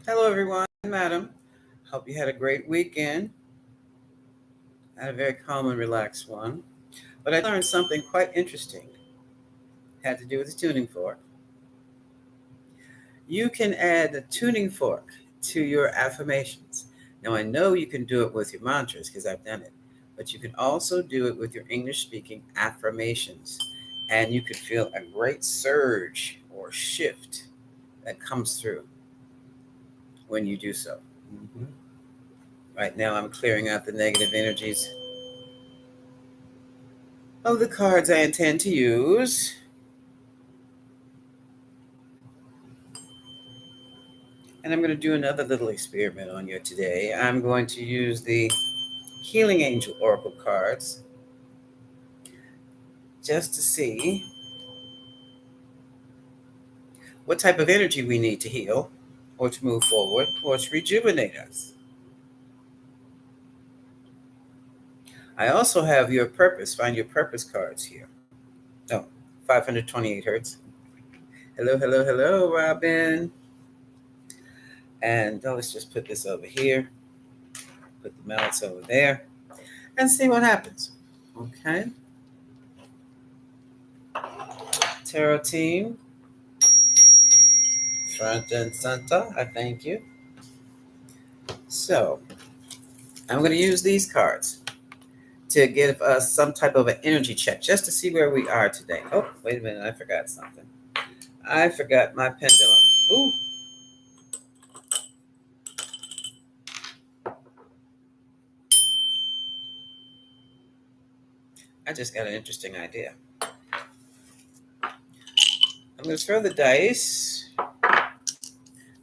Hello, everyone, madam. Hope you had a great weekend. I had a very calm and relaxed one. But I learned something quite interesting. Had to do with the tuning fork. You can add the tuning fork to your affirmations. Now, I know you can do it with your mantras because I've done it, but you can also do it with your English speaking affirmations. And you could feel a great surge or shift that comes through when you do so. Mhm. Right now, I'm clearing out the negative energies of the cards I intend to use. And I'm going to do another little experiment on you today. I'm going to use the Healing Angel Oracle cards just to see what type of energy we need to heal or to move forward or to rejuvenate us. I also have your purpose, find your purpose cards here. Oh, 528 hertz. Hello, hello, hello, Robin. And let's just put this over here, put the mallets over there, and see what happens. Okay. Tarot team, front and center, I thank you. So, I'm going to use these cards to give us some type of an energy check just to see where we are today. Oh, wait a minute, I forgot something. I forgot my pendulum. Ooh, I just got an interesting idea. I'm going to throw the dice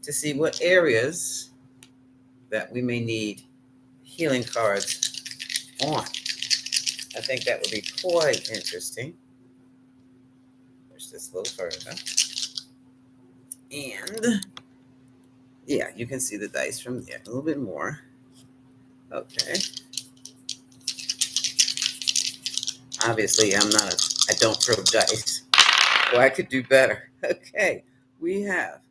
to see what areas that we may need healing cards on. I think that would be quite interesting. Push this a little further. And yeah, you can see the dice from there a little bit more. Okay. Obviously, I don't throw dice. Well, I could do better. Okay. We have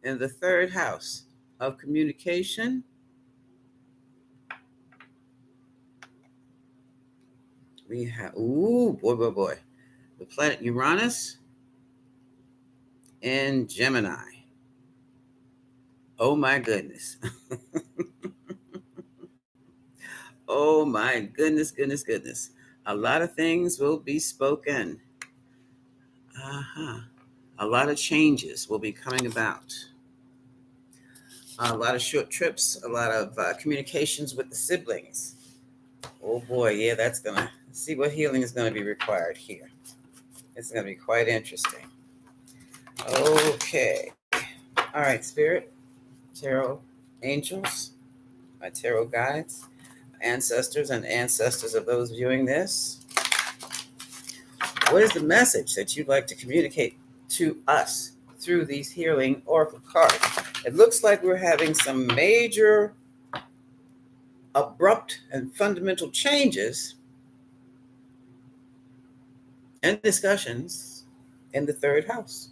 in the third house of communication, we have, ooh, boy, boy, boy, the planet Uranus and Gemini. Oh, my goodness. Oh, my goodness, goodness, goodness. A lot of things will be spoken. Uh-huh. A lot of changes will be coming about. A lot of short trips, a lot of communications with the siblings. Oh boy, yeah, that's gonna see what healing is gonna be required here. It's gonna be quite interesting. Okay, all right, Spirit, Tarot, Angels, my Tarot guides, ancestors, and ancestors of those viewing this. What is the message that you'd like to communicate to us through these healing oracle cards? It looks like we're having some major, abrupt, and fundamental changes and discussions in the third house.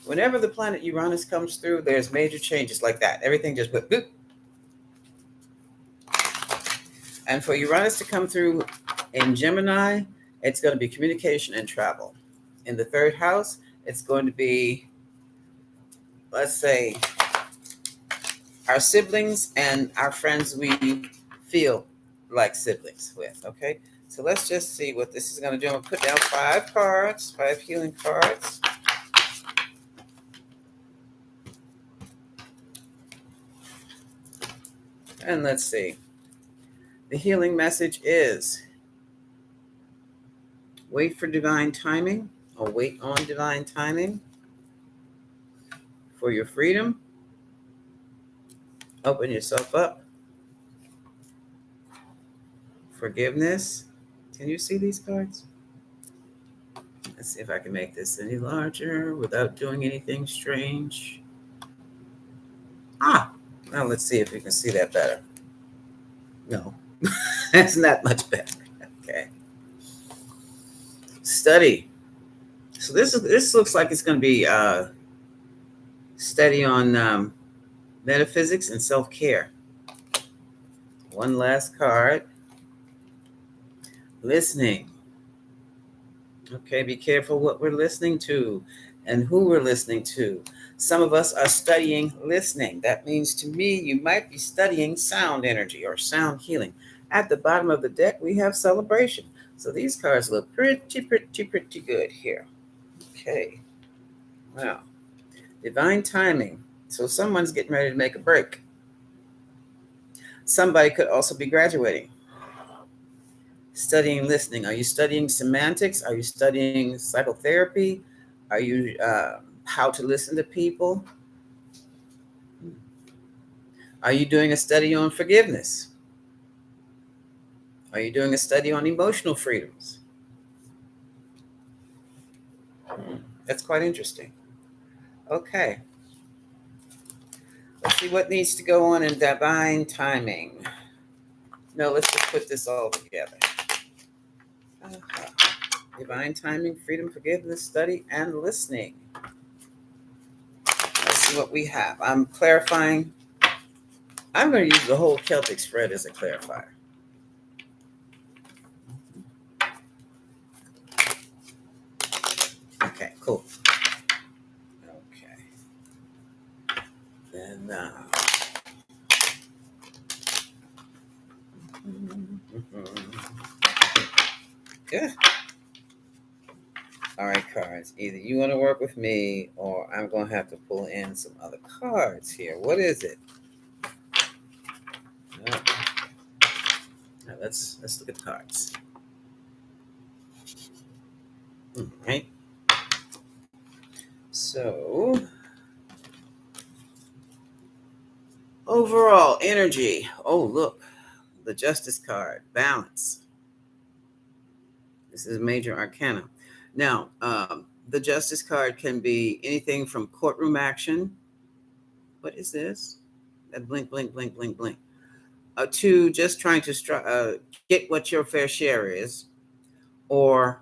Whenever the planet Uranus comes through, there's major changes like that. Everything just went boop. And for Uranus to come through in Gemini, it's going to be communication and travel. In the third house, it's going to be, let's say, our siblings and our friends we feel like siblings with. Okay, so let's just see what this is going to do. I'm going to put down 5 cards, 5 healing cards. And let's see. The healing message is wait for divine timing or wait on divine timing for your freedom. Open yourself up. Forgiveness. Can you see these cards? Let's see if I can make this any larger without doing anything strange. Ah, now let's see if we can see that better. No, that's not much better. Okay. Study. So this looks like it's going to be Study on metaphysics and self care. One last card. Listening. Okay, be careful what we're listening to and who we're listening to. Some of us are studying listening. That means to me, you might be studying sound energy or sound healing. At the bottom of the deck, we have celebration. So these cards look pretty good here. Okay, wow. Divine timing. So someone's getting ready to make a break. Somebody could also be graduating. Studying listening. Are you studying semantics? Are you studying psychotherapy? Are you how to listen to people? Are you doing a study on forgiveness? Are you doing a study on emotional freedoms? That's quite interesting. Okay, let's see what needs to go on in divine timing. No, let's just put this all together. Uh-huh. Divine timing, freedom, forgiveness, study, and listening. Let's see what we have. I'm clarifying. I'm going to use the whole Celtic spread as a clarifier. Okay, cool. Okay. Then, good. All right, cards. Either you want to work with me or I'm going to have to pull in some other cards here. What is it? No. Now let's look at cards. All right. So, overall energy. Oh, look. The Justice card. Balance. This is major arcana. Now, the Justice card can be anything from courtroom action. What is this? That blink, blink, blink, blink, blink. To just trying to get what your fair share is, or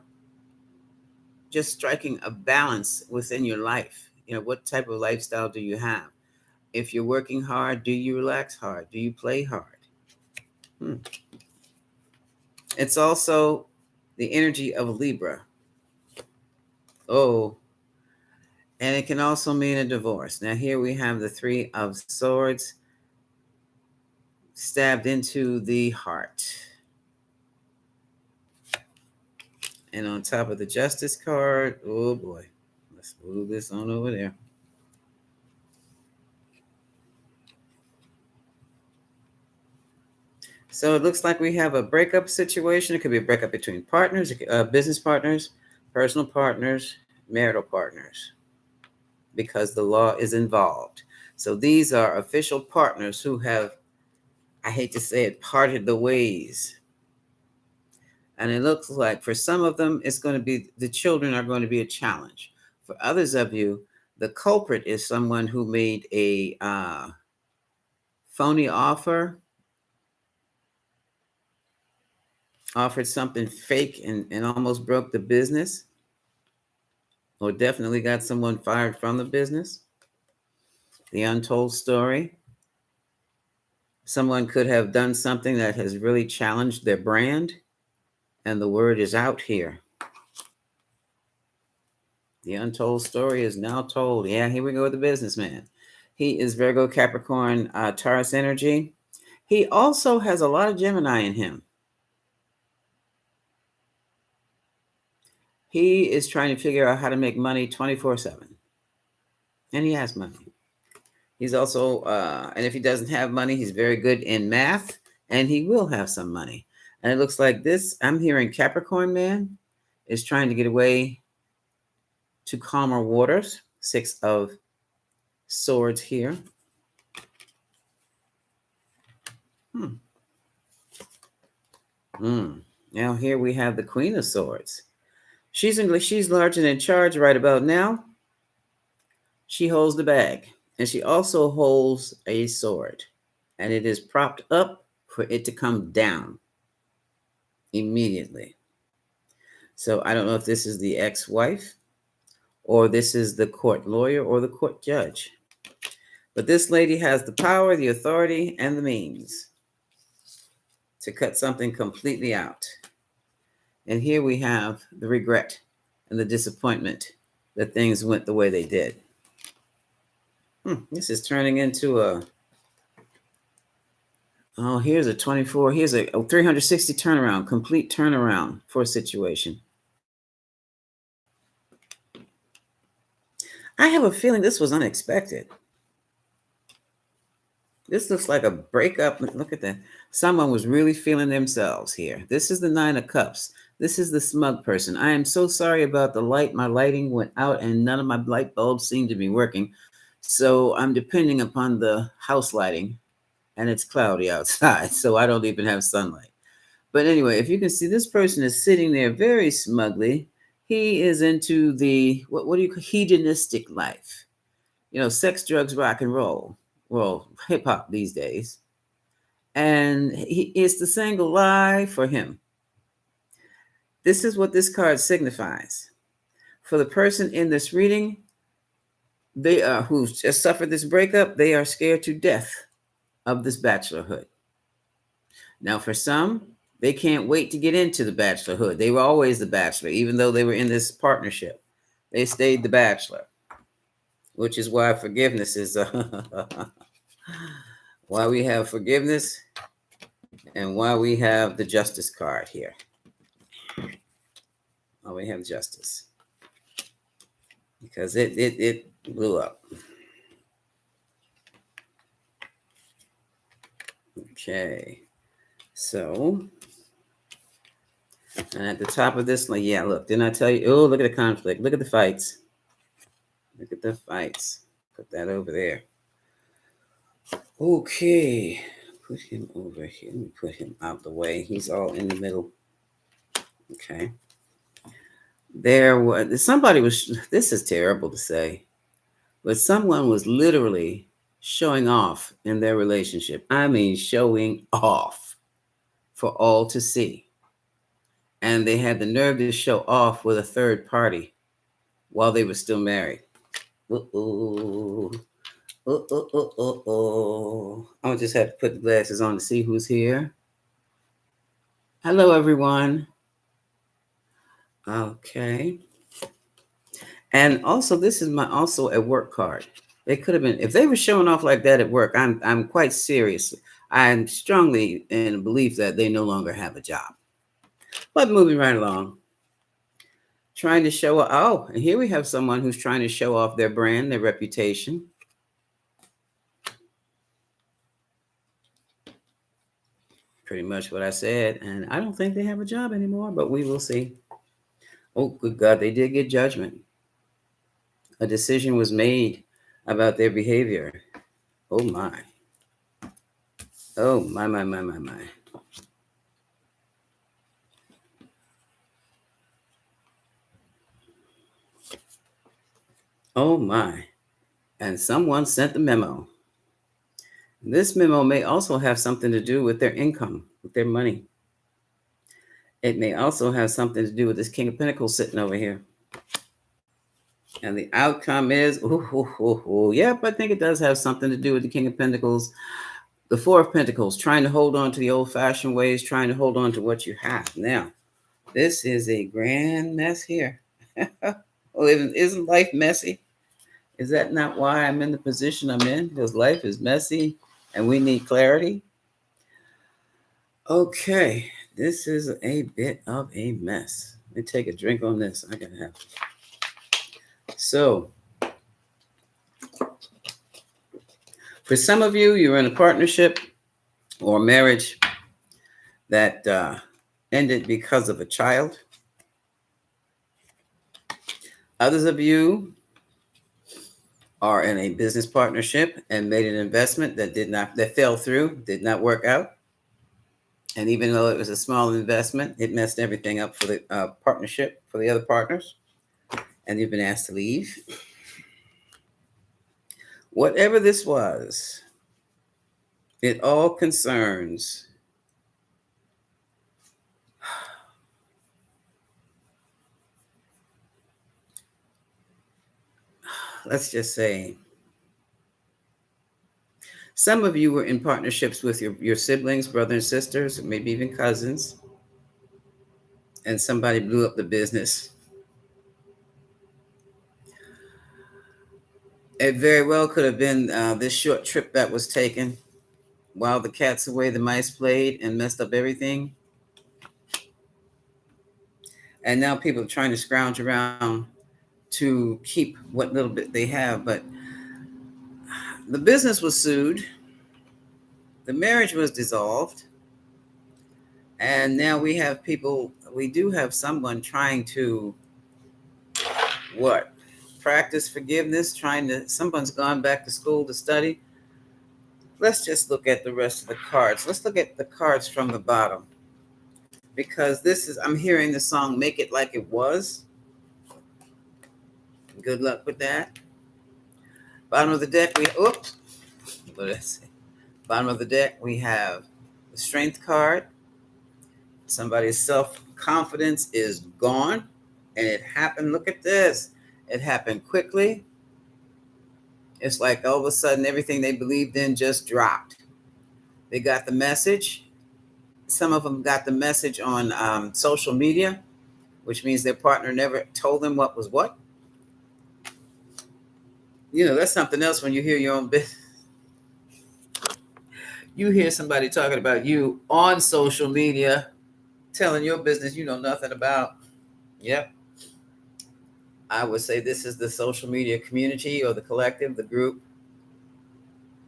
just striking a balance within your life. You know, what type of lifestyle do you have? If you're working hard, do you relax hard? Do you play hard? Hmm. It's also the energy of Libra. Oh, and it can also mean a divorce. Now, here we have the Three of Swords stabbed into the heart. And on top of the Justice card, oh boy, let's move this on over there. So it looks like we have a breakup situation. It could be a breakup between partners, business partners, personal partners, marital partners, because the law is involved. So these are official partners who have, I hate to say it, parted the ways. And it looks like for some of them, it's going to be the children are going to be a challenge. For others of you, the culprit is someone who made a phony offer, offered something fake and almost broke the business, or definitely got someone fired from the business. The untold story. Someone could have done something that has really challenged their brand, and the word is out here. The untold story is now told. Yeah, here we go with the businessman. He is Virgo, Capricorn, Taurus energy. He also has a lot of Gemini in him. He is trying to figure out how to make money 24/7. And he has money. He's also, and if he doesn't have money, he's very good in math, and he will have some money. And it looks like this, I'm hearing Capricorn man is trying to get away to calmer waters. Six of Swords here. Hmm. Now here we have the Queen of Swords. She's large and in charge right about now. She holds the bag, and she also holds a sword, and it is propped up for it to come down immediately. So I don't know if this is the ex-wife, or this is the court lawyer or the court judge. But this lady has the power, the authority, and the means to cut something completely out. And here we have the regret and the disappointment that things went the way they did. This is turning into a, oh, here's a 24, here's a 360 turnaround, complete turnaround for a situation. I have a feeling this was unexpected. This looks like a breakup. Look at that. Someone was really feeling themselves here. This is the Nine of Cups. This is the smug person. I am so sorry about the light. My lighting went out and none of my light bulbs seem to be working. So I'm depending upon the house lighting and it's cloudy outside. So I don't even have sunlight. But anyway, if you can see, this person is sitting there very smugly. He is into the, what do you call, hedonistic life. You know, sex, drugs, rock and roll. Well, hip hop these days. And it's the single lie for him. This is what this card signifies. For the person in this reading, they are who's just suffered this breakup, they are scared to death of this bachelorhood. Now, for some, they can't wait to get into the bachelorhood. They were always the bachelor, even though they were in this partnership. They stayed the bachelor, which is why forgiveness is why we have forgiveness and why we have the justice card here. Why we have justice. Because it blew up. Okay. So, and at the top of this, like, yeah, look, didn't I tell you? Oh, look at the conflict. Look at the fights. Look at the fights. Put that over there. Okay. Put him over here. Let me put him out the way. He's all in the middle. Okay. There was somebody was, this is terrible to say, but someone was literally showing off in their relationship. I mean, showing off for all to see. And they had the nerve to show off with a third party while they were still married. Uh-oh. I'll just have to put the glasses on to see who's here. Hello, everyone. Okay. And also, this is my also a work card. They could have been, if they were showing off like that at work, I'm quite serious. I'm strongly in belief that they no longer have a job. But moving right along, trying to show, oh, and here we have someone who's trying to show off their brand, their reputation. Pretty much what I said. And I don't think they have a job anymore, but we will see. Oh, good God, they did get judgment. A decision was made about their behavior. Oh, my. Oh, my. Oh, my. And someone sent the memo. This memo may also have something to do with their income, with their money. It may also have something to do with this King of Pentacles sitting over here. And the outcome is, yep, I think it does have something to do with the King of Pentacles. The Four of Pentacles, trying to hold on to the old-fashioned ways, trying to hold on to what you have. Now, this is a grand mess here. Well, isn't life messy? Is that not why I'm in the position I'm in? Because life is messy and we need clarity. Okay, this is a bit of a mess. Let me take a drink on this. I gotta have. So, for some of you, you're in a partnership or marriage that ended because of a child. Others of you are in a business partnership and made an investment that fell through, did not work out. And even though it was a small investment, it messed everything up for the partnership, for the other partners. And you've been asked to leave. Whatever this was, it all concerns let's just say Some of you were in partnerships with your siblings, brothers and sisters, maybe even cousins, and somebody blew up the business. It very well could have been this short trip that was taken while the cat's away, the mice played and messed up everything. And now people are trying to scrounge around to keep what little bit they have. But the business was sued, the marriage was dissolved, and now we have people, we do have someone trying to what? Practice forgiveness, trying to, someone's gone back to school to study. Let's just look at the rest of the cards. Let's look at the cards from the bottom. Because this is, I'm hearing the song Make It Like It Was. Good luck with that. Bottom of the deck, oops. What did I say? Bottom of the deck, we have the Strength card. Somebody's self-confidence is gone. And it happened, look at this. It happened quickly. It's like all of a sudden everything they believed in just dropped. They got the message. Some of them got the message on social media, which means their partner never told them what was what. You know, that's something else when you hear your own business. You hear somebody talking about you on social media, telling your business you know nothing about. Yep. I would say this is the social media community or the collective, the group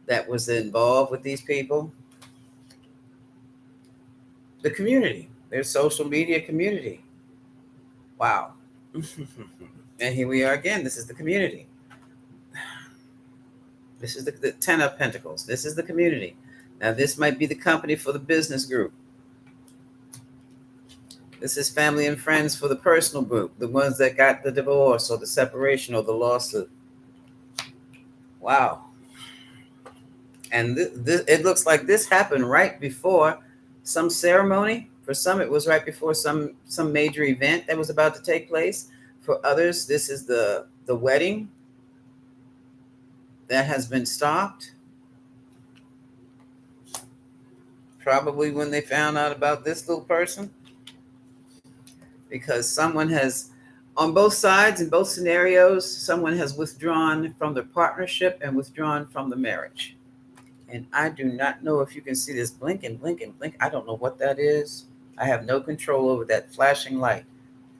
that was involved with these people. The community, their social media community. Wow. And here we are again. This is the community. This is the 10 of Pentacles. This is the community. Now, this might be the company for the business group. This is family and friends for the personal group, the ones that got the divorce or the separation or the lawsuit. Wow. And it looks like this happened right before some ceremony. For some, it was right before some major event that was about to take place. For others, this is the wedding that has been stopped. Probably when they found out about this little person. Because someone has, on both sides, in both scenarios, someone has withdrawn from the partnership and withdrawn from the marriage. And I do not know if you can see this blink and blink and blink. I don't know what that is. I have no control over that flashing light.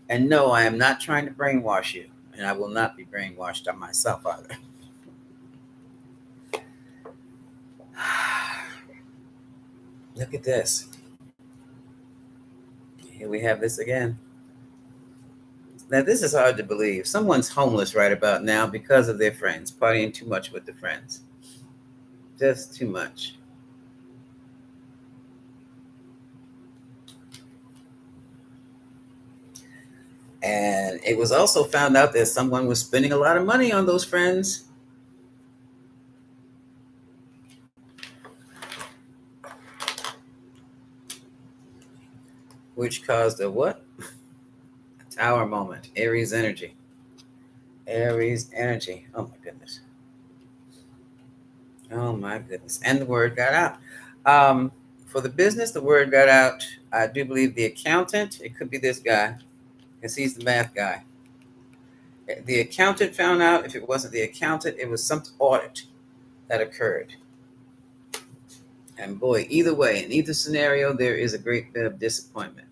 And no, I am not trying to brainwash you. And I will not be brainwashed on myself either. Look at this. Here we have this again. Now, this is hard to believe. Someone's homeless right about now because of their friends, partying too much with the friends. Just too much. And it was also found out that someone was spending a lot of money on those friends. Which caused a what? A tower moment. Aries energy. Aries energy. Oh my goodness. Oh my goodness. And the word got out. For the business, the word got out. I do believe the accountant, it could be this guy, because he's the math guy. The accountant found out. If it wasn't the accountant, it was some audit that occurred. And boy, either way, in either scenario, there is a great bit of disappointment.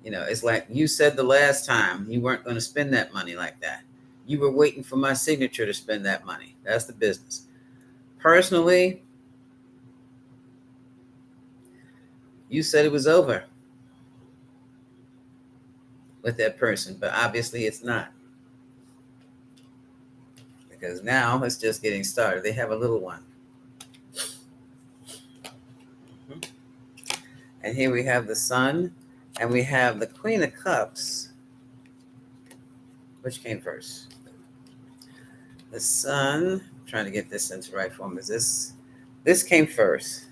You know, it's like you said the last time you weren't going to spend that money like that. You were waiting for my signature to spend that money. That's the business. Personally, you said it was over with that person, but obviously it's not. Because now it's just getting started. They have a little one. And here we have the Sun, and we have the Queen of Cups. Which came first? The Sun. I'm trying to get this into right form. This came first?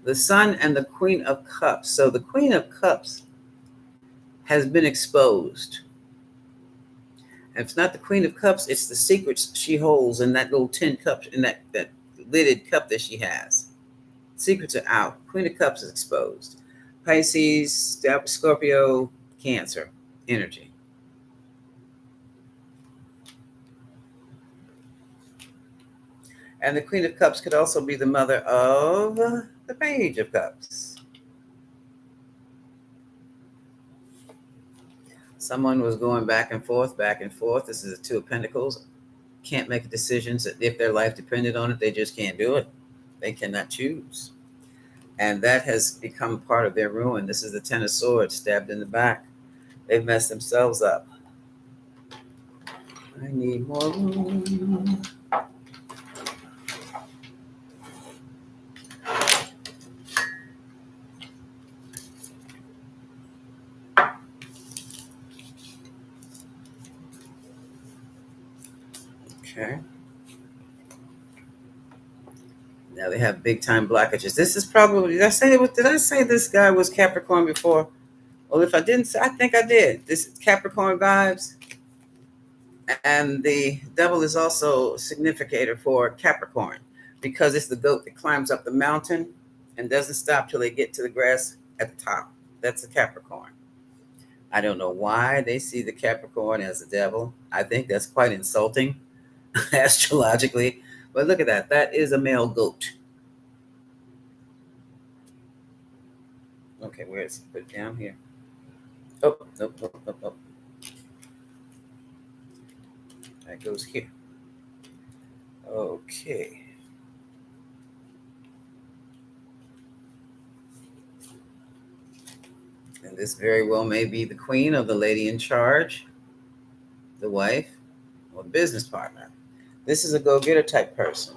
The Sun and the Queen of Cups. So the Queen of Cups has been exposed. And if it's not the Queen of Cups, it's the secrets she holds in that little tin cup, in that lidded cup that she has. Secrets are out. Queen of Cups is exposed. Pisces, Scorpio, Cancer energy. And the Queen of Cups could also be the mother of the Page of Cups. Someone was going back and forth, back and forth. This is a Two of Pentacles. Can't make decisions that if their life depended on it, they just can't do it. They cannot choose. And that has become part of their ruin. This is the Ten of Swords stabbed in the back. They've messed themselves up. I need more room. Okay. Now they have big time blockages. This is probably, did I say this guy was Capricorn before? Well, if I didn't say, I think I did. This is Capricorn vibes. And the devil is also a significator for Capricorn because it's the goat that climbs up the mountain and doesn't stop till they get to the grass at the top. That's a Capricorn. I don't know why they see the Capricorn as the devil. I think that's quite insulting astrologically. But look at that. That is a male goat. Okay, where is it? Put it down here. Oh, nope, nope, nope, nope. That goes here. Okay. And this very well may be the queen or the lady in charge, the wife, or the business partner. This is a go-getter type person.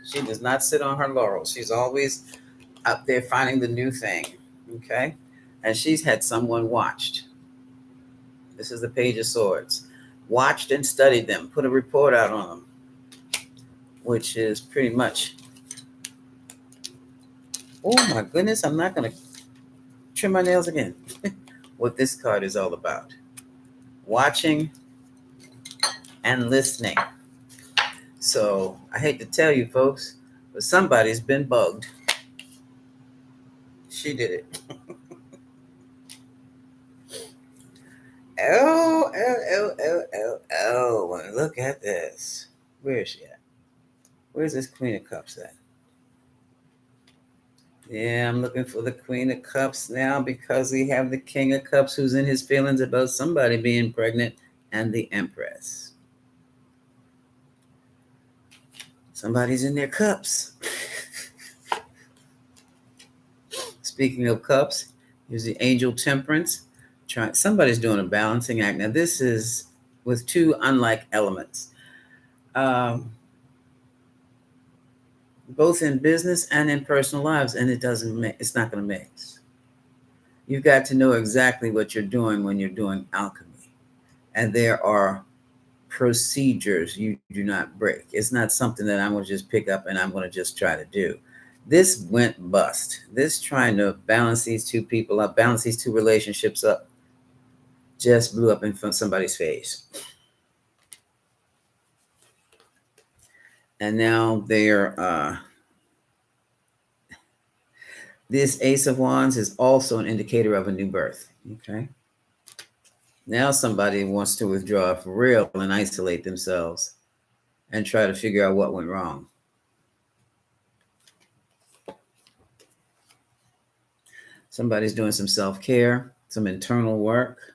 She does not sit on her laurels. She's always out there finding the new thing. Okay? And she's had someone watched. This is the Page of Swords. Watched and studied them, put a report out on them, which is pretty much, oh my goodness, I'm not going to trim my nails again. What this card is all about. Watching and listening. So I hate to tell you folks, but somebody's been bugged. She did it. Oh, look at this. Where is she at? Where's this Queen of Cups at? Yeah, I'm looking for the Queen of Cups now because we have the King of Cups who's in his feelings about somebody being pregnant and the Empress. Somebody's in their cups. Speaking of cups, here's the Angel Temperance. Somebody's doing a balancing act. Now, this is with two unlike elements, both in business and in personal lives, and it's not going to mix. You've got to know exactly what you're doing when you're doing alchemy. And there are procedures you do not break. It's not something that I'm going to just pick up and I'm going to just try to do. This went bust. This trying to balance these two people up, balance these two relationships up, just blew up in front of somebody's face. And now they're, this Ace of Wands is also an indicator of a new birth. Okay. Now somebody wants to withdraw for real and isolate themselves and try to figure out what went wrong. Somebody's doing some self-care, some internal work.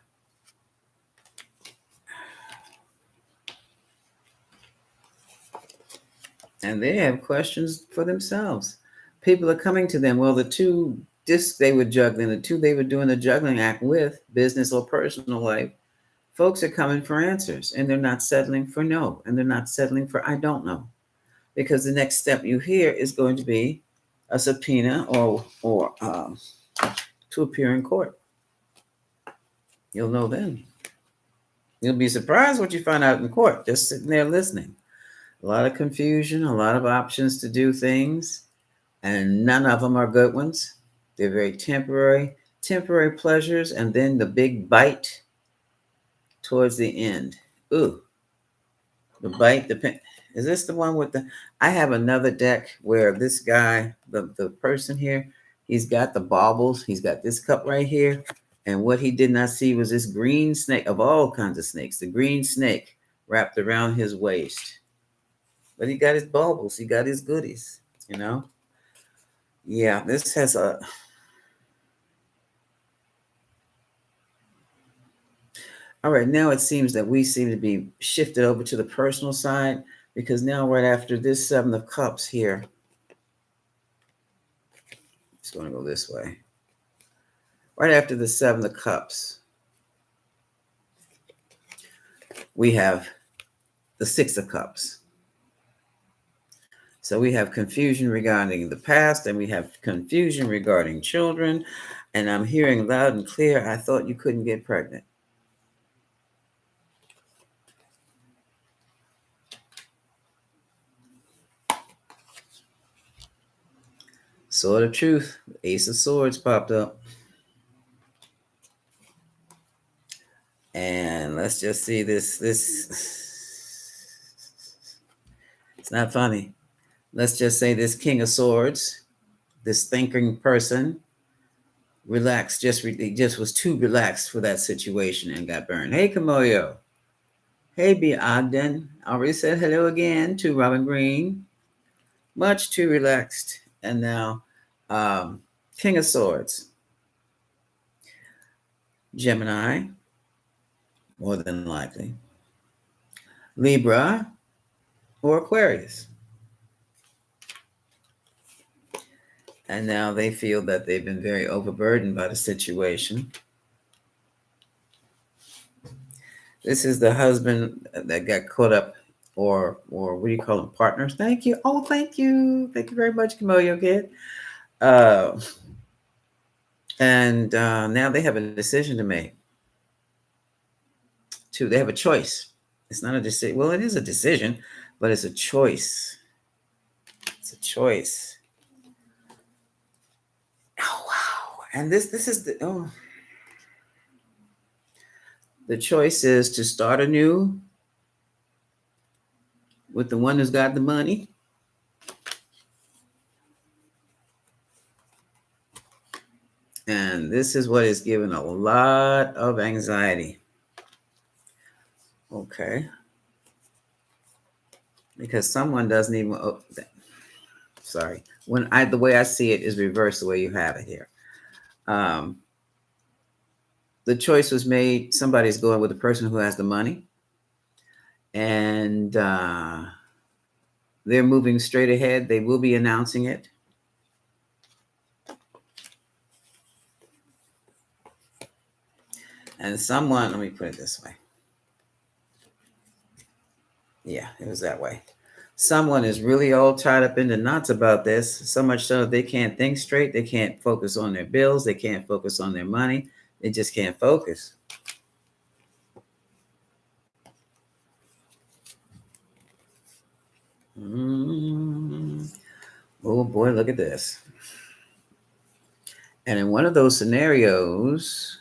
And they have questions for themselves. People are coming to them. Well, the two discs they were juggling, the two they were doing the juggling act with, business or personal life, folks are coming for answers, and they're not settling for no, and they're not settling for I don't know. Because the next step you hear is going to be a subpoena or to appear in court. You'll know then. You'll be surprised what you find out in court, just sitting there listening. A lot of confusion, a lot of options to do things, and none of them are good ones. They're very temporary pleasures, and then the big bite towards the end. Ooh, the bite, Is this the one with the? I have another deck where this guy, the person here, he's got the baubles. He's got this cup right here, and what he did not see was this green snake of all kinds of snakes. The green snake wrapped around his waist, but he got his baubles. He got his goodies. You know. Yeah, this has a. All right, now it seems that we seem to be shifted over to the personal side because now right after this seven of cups here, it's going to go this way. Right after the seven of cups, we have the six of cups. So we have confusion regarding the past and we have confusion regarding children. And I'm hearing loud and clear, I thought you couldn't get pregnant. Sword of truth, ace of swords popped up. And let's just see this. It's not funny. Let's just say this king of swords, this thinking person, relaxed, just was too relaxed for that situation and got burned. Hey, Kamoyo. Hey, B. Ogden. Already said hello again to Robin Green. Much too relaxed. And now, King of Swords, Gemini, more than likely, Libra, or Aquarius. And now they feel that they've been very overburdened by the situation. This is the husband that got caught up, or what do you call them, partners? Thank you. Oh, thank you. Thank you very much, Kamoyo Kid. And now they have a decision to make. They have a choice. It's not a decision. Well, it is a decision, but it's a choice. It's a choice. Oh wow! And this is the choice is to start anew with the one who's got the money, and this is what is given a lot of anxiety. Okay, because someone doesn't even. Sorry, the way I see it is reverse the way you have it here. The choice was made. Somebody's going with the person who has the money, and they're moving straight ahead. They will be announcing it. And someone, let me put it this way. Yeah, it was that way. Someone is really all tied up in the knots about this, so much so they can't think straight. They can't focus on their bills. They can't focus on their money. They just can't focus. Oh boy, look at this. And in one of those scenarios,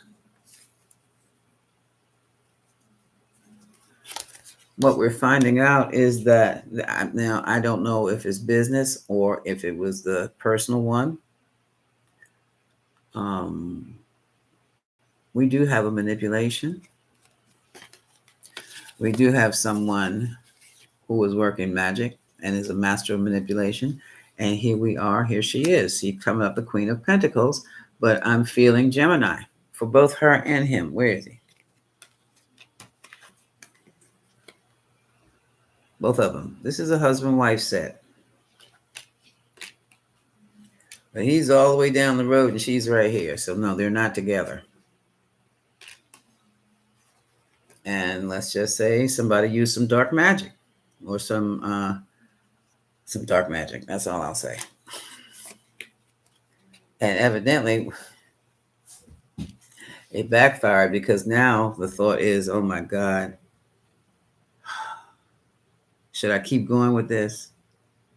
what we're finding out is that now I don't know if it's business or if it was the personal one. We do have a manipulation. We do have someone who is working magic and is a master of manipulation. And here we are. Here she is. She's coming up the Queen of Pentacles. But I'm feeling Gemini for both her and him. Where is he? Both of them. This is a husband-wife set. But he's all the way down the road and she's right here. So no, they're not together. And let's just say somebody used some dark magic or some dark magic. That's all I'll say. And evidently it backfired because now the thought is, oh my God, should I keep going with this?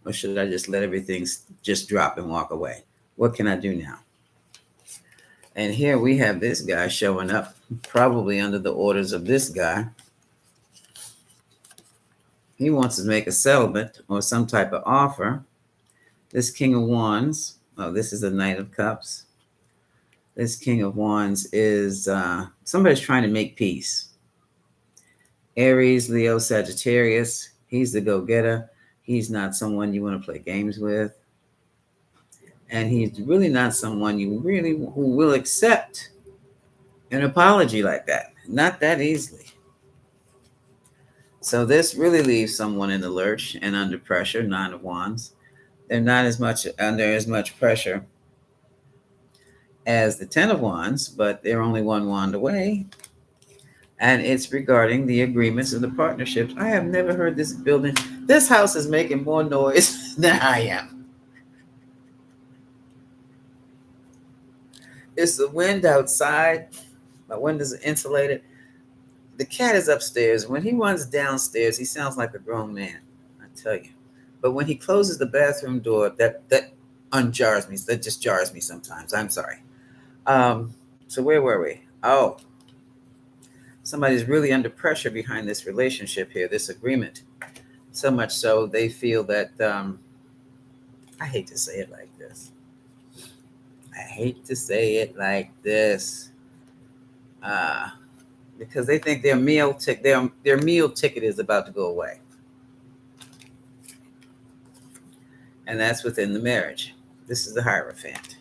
Or should I just let everything just drop and walk away? What can I do now? And here we have this guy showing up, probably under the orders of this guy. He wants to make a settlement or some type of offer. This King of Wands, oh, this is the Knight of Cups. This King of Wands is somebody's trying to make peace. Aries, Leo, Sagittarius. He's the go-getter. He's not someone you want to play games with. And he's really not someone you really who will accept an apology like that. Not that easily. So this really leaves someone in the lurch and under pressure. Nine of Wands. They're not as much under as much pressure as the Ten of Wands, but they're only one wand away. And it's regarding the agreements of the partnerships. I have never heard this building. This house is making more noise than I am. It's the wind outside. My windows are insulated. The cat is upstairs. When he runs downstairs, he sounds like a grown man. I tell you. But when he closes the bathroom door, that unjars me. That just jars me sometimes. I'm sorry. So where were we? Oh, somebody's really under pressure behind this relationship here, this agreement. So much so they feel that I hate to say it like this. I hate to say it like this. Because they think their meal ticket is about to go away. And that's within the marriage. This is the Hierophant.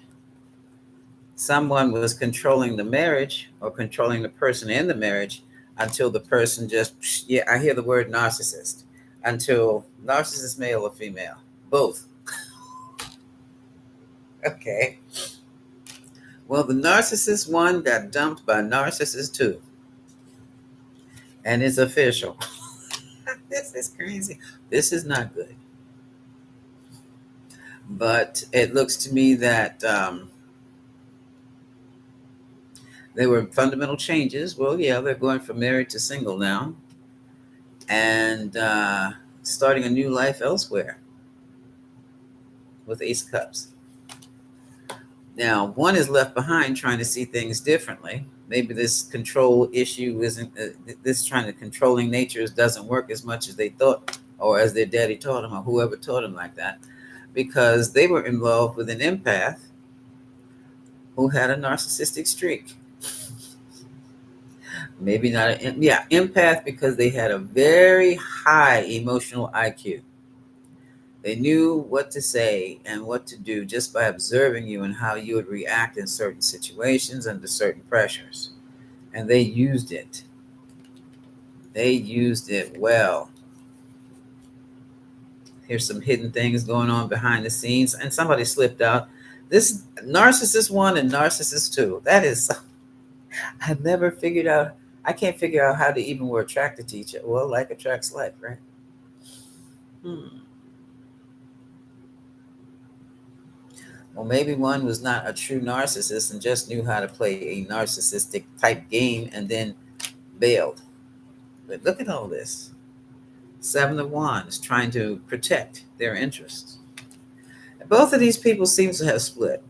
Someone was controlling the marriage or controlling the person in the marriage until the person just, yeah, I hear the word narcissist. Until narcissist, male or female, both. Okay. Well, the narcissist one got dumped by narcissist two. And it's official. This is crazy. This is not good. But it looks to me that there were fundamental changes. Well, yeah, they're going from married to single now and starting a new life elsewhere with Ace of Cups. Now, one is left behind trying to see things differently. Maybe this control issue isn't, this trying to controlling nature doesn't work as much as they thought, or as their daddy taught them, or whoever taught them like that, because they were involved with an empath who had a narcissistic streak. Maybe not, empath because they had a very high emotional IQ. They knew what to say and what to do just by observing you and how you would react in certain situations under certain pressures. And they used it. They used it well. Here's some hidden things going on behind the scenes. And somebody slipped out. This narcissist one and narcissist two. That is, I've never figured out. I can't figure out how they even were attracted to each other. Well, like attracts like, right? Well, maybe one was not a true narcissist and just knew how to play a narcissistic type game and then bailed. But look at all this. Seven of Wands trying to protect their interests. Both of these people seem to have split.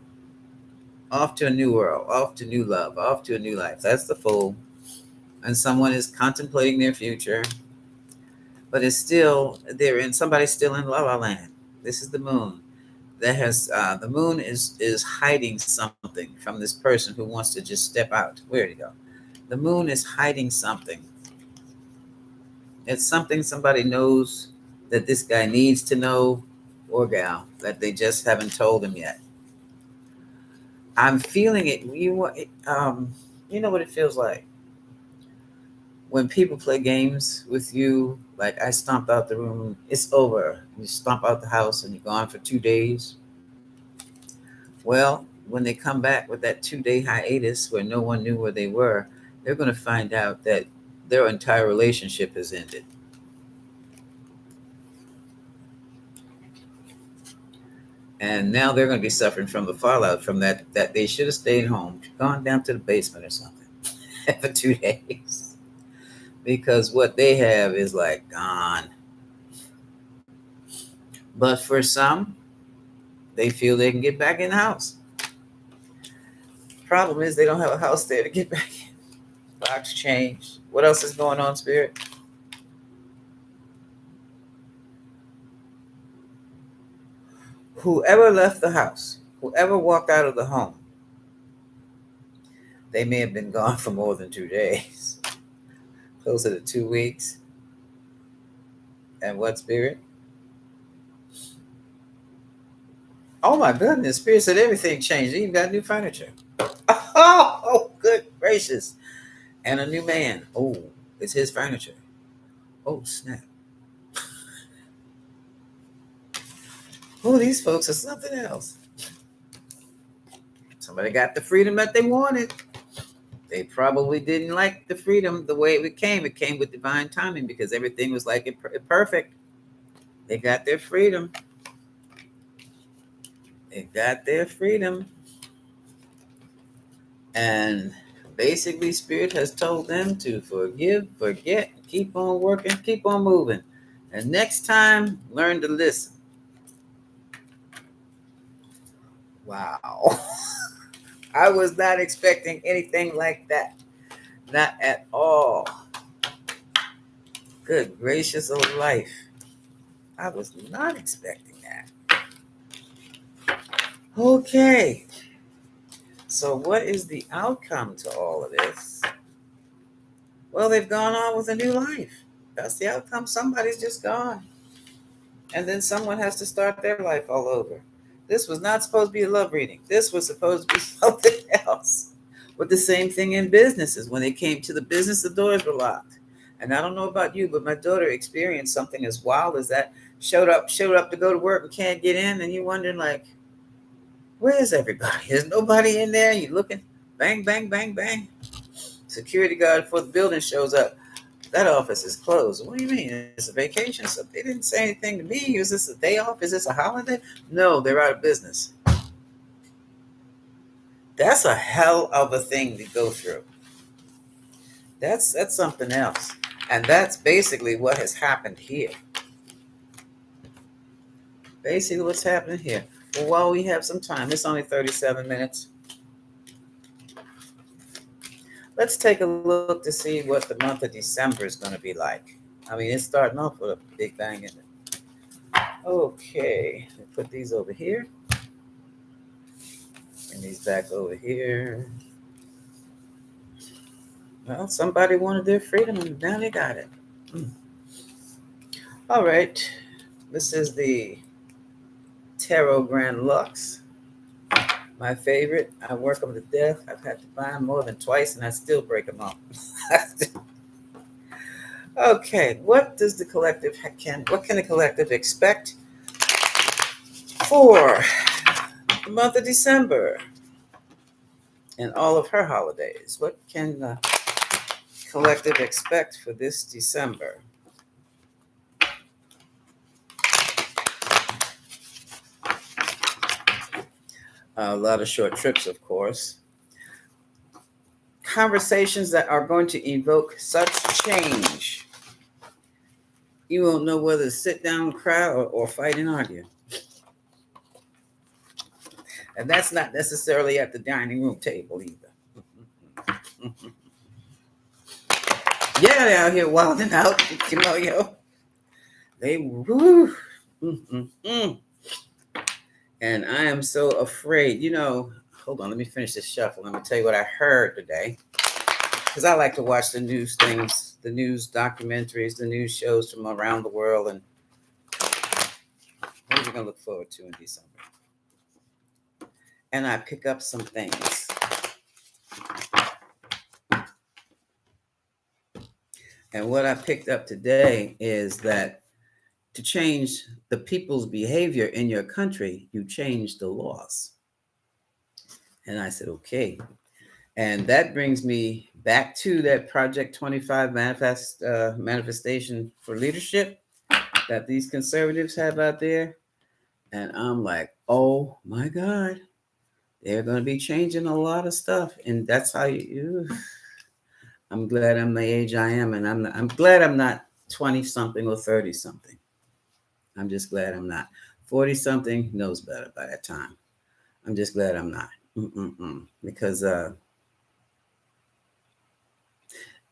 Off to a new world, off to new love, off to a new life. That's the Fool. And someone is contemplating their future. But it's still, somebody's still in La La Land. This is the Moon. That has the Moon is hiding something from this person who wants to just step out. Where'd it go? The Moon is hiding something. It's something somebody knows that this guy needs to know, or gal, that they just haven't told him yet. I'm feeling it. You know what it feels like when people play games with you. Like, I stomp out the room, it's over. You stomp out the house and you're gone for 2 days. Well, when they come back with that 2-day hiatus where no one knew where they were, they're going to find out that their entire relationship has ended. And now they're going to be suffering from the fallout from that they should have stayed home, gone down to the basement or something for 2 days. Because what they have is like gone. But for some, they feel they can get back in the house. Problem is, they don't have a house there to get back in. Box changed. What else is going on, Spirit? Whoever left the house, whoever walked out of the home, they may have been gone for more than 2 days, closer to 2 weeks. And what, Spirit? Oh my goodness, Spirit said everything changed. They even got new furniture. Oh, good gracious. And a new man. Oh, it's his furniture. Oh, snap. Oh, these folks are something else. Somebody got the freedom that they wanted. They probably didn't like the freedom the way it came. It came with divine timing because everything was like perfect. They got their freedom. They got their freedom. And basically, Spirit has told them to forgive, forget, keep on working, keep on moving. And next time, learn to listen. Wow. I was not expecting anything like that. Not at all. Good gracious of life. I was not expecting that. Okay. So, what is the outcome to all of this? Well, they've gone on with a new life. That's the outcome. Somebody's just gone. And then someone has to start their life all over. This was not supposed to be a love reading. This was supposed to be something else. But the same thing in businesses. When they came to the business, the doors were locked. And I don't know about you, but my daughter experienced something as wild as that. Showed up to go to work and can't get in, and you're wondering like, where is everybody? There's nobody in there. You're looking, bang, bang, bang, bang. Security guard for the building shows up. That office is closed. What do you mean? It's a vacation. So they didn't say anything to me. Is this a day off? Is this a holiday? No, they're out of business. That's a hell of a thing to go through. That's something else. And that's basically what has happened here. Basically what's happening here. Well, while we have some time, it's only 37 minutes. Let's take a look to see what the month of December is going to be like. I mean, it's starting off with a big bang, isn't it? Okay, put these over here. And these back over here. Well, somebody wanted their freedom and now they got it. All right. This is the Tarot Grand Lux. My favorite. I work them to death. I've had to buy them more than twice and I still break them up. Okay, what can the collective expect for the month of December and all of her holidays? What can the collective expect for this December? A lot of short trips, of course. Conversations that are going to evoke such change. You won't know whether to sit down, cry, or fight and argue. And that's not necessarily at the dining room table either. Yeah, they're out here wilding out, yo. They woo. Mm-mm-mm. And I am so afraid. Hold on, let me finish this shuffle. Let me tell you what I heard today. Because I like to watch the news things, the news documentaries, the news shows from around the world. And what are we going to look forward to in December? And I pick up some things. And what I picked up today is that to change the people's behavior in your country, you change the laws. And I said, okay. And that brings me back to that Project 25 manifestation for leadership that these conservatives have out there. And I'm like, oh my God, they're going to be changing a lot of stuff. And that's how I'm glad I'm the age I am. And I'm glad I'm not 20 something or 30 something. I'm just glad I'm not. 40 something knows better by that time. I'm just glad I'm not. Because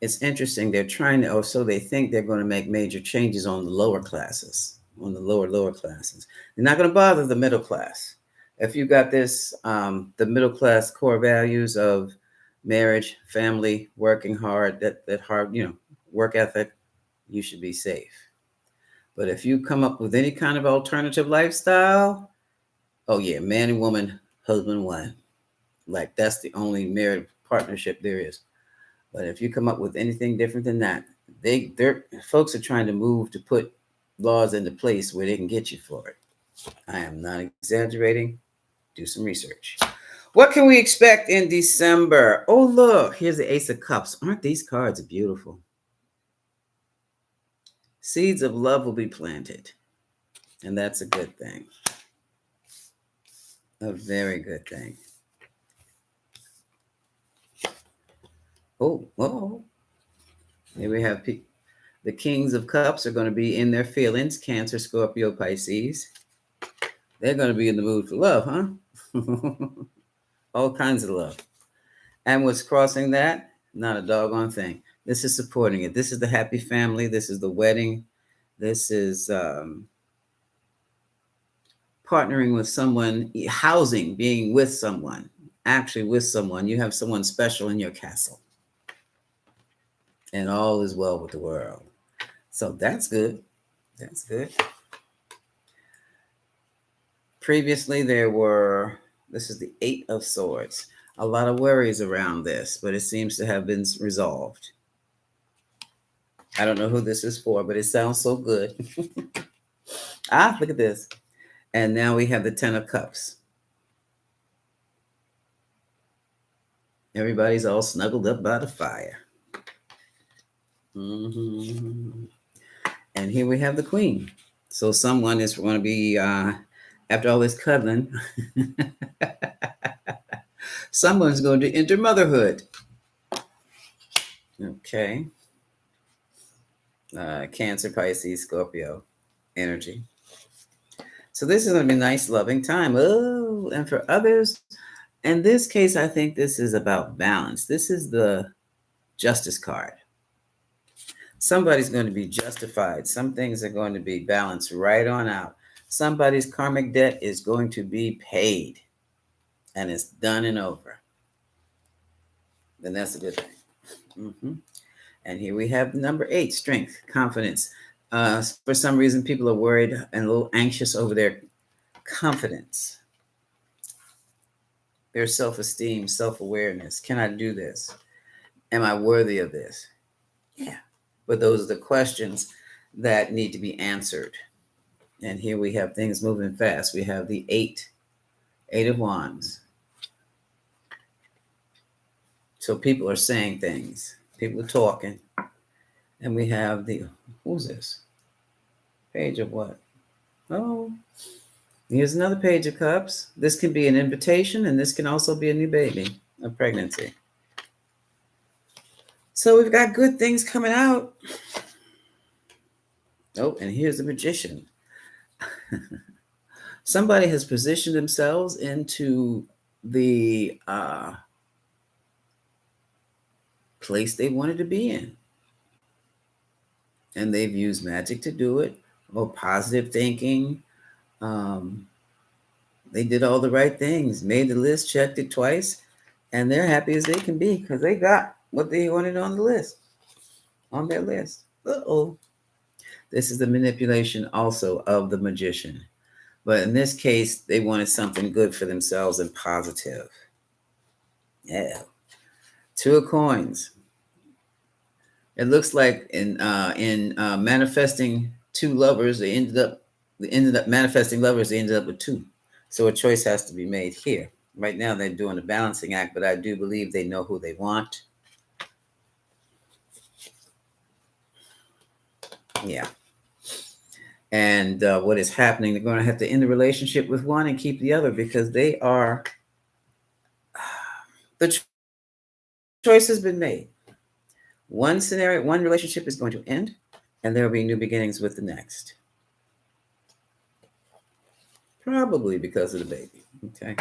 it's interesting. They're trying to, so they think they're going to make major changes on the lower classes. on the lower classes. You're not going to bother the middle class. If you got this, the middle class core values of marriage, family, working hard, that hard, work ethic, you should be safe. But if you come up with any kind of alternative lifestyle, oh yeah, man and woman, husband, wife, like that's the only married partnership there is. But if you come up with anything different than that, their folks are trying to move to put laws into place where they can get you for it. I am not exaggerating. Do some research. What can we expect in December? Oh, look, here's the Ace of Cups. Aren't these cards beautiful? Seeds of love will be planted, and that's a good thing. A very good thing. Oh, here we have the Kings of Cups are going to be in their feelings. Cancer, Scorpio, Pisces. They're going to be in the mood for love, huh? All kinds of love. And what's crossing that? Not a doggone thing. This is supporting it. This is the happy family. This is the wedding. This is partnering with someone, housing, being with someone, actually with someone. You have someone special in your castle. And all is well with the world. So that's good. That's good. Previously, this is the Eight of Swords. A lot of worries around this, but it seems to have been resolved. I don't know who this is for, but it sounds so good. Look at this. And now we have the Ten of Cups. Everybody's all snuggled up by the fire. Mm-hmm. And here we have the Queen. So someone is going to be, after all this cuddling, someone's going to enter motherhood. Okay. Cancer, Pisces, Scorpio energy. So this is going to be a nice, loving time. Oh, and for others, in this case, I think this is about balance. This is the Justice card. Somebody's going to be justified. Some things are going to be balanced right on out. Somebody's karmic debt is going to be paid, and it's done and over. Then that's a good thing. Mm-hmm. And here we have number 8, strength, confidence. For some reason, people are worried and a little anxious over their confidence, their self-esteem, self-awareness. Can I do this? Am I worthy of this? Yeah. But those are the questions that need to be answered. And here we have things moving fast. We have the Eight of Wands. So people are saying things. People are talking. And we have who's this? Page of what? Oh, here's another Page of Cups. This can be an invitation, and this can also be a new baby, a pregnancy. So we've got good things coming out. Oh, and here's the Magician. Somebody has positioned themselves into the place they wanted to be in. And they've used magic to do it, or positive thinking. They did all the right things, made the list, checked it twice, and they're happy as they can be because they got what they wanted on their list. Uh-oh. This is the manipulation also of the Magician. But in this case, they wanted something good for themselves and positive. Yeah. 2 of Coins. It looks like in manifesting 2 lovers, they ended up manifesting lovers. They ended up with 2. So a choice has to be made here. Right now, they're doing a balancing act, but I do believe they know who they want. Yeah. And what is happening, they're going to have to end the relationship with one and keep the other because they are, the choice has been made. One scenario, one relationship is going to end, and there will be new beginnings with the next. Probably because of the baby. Okay.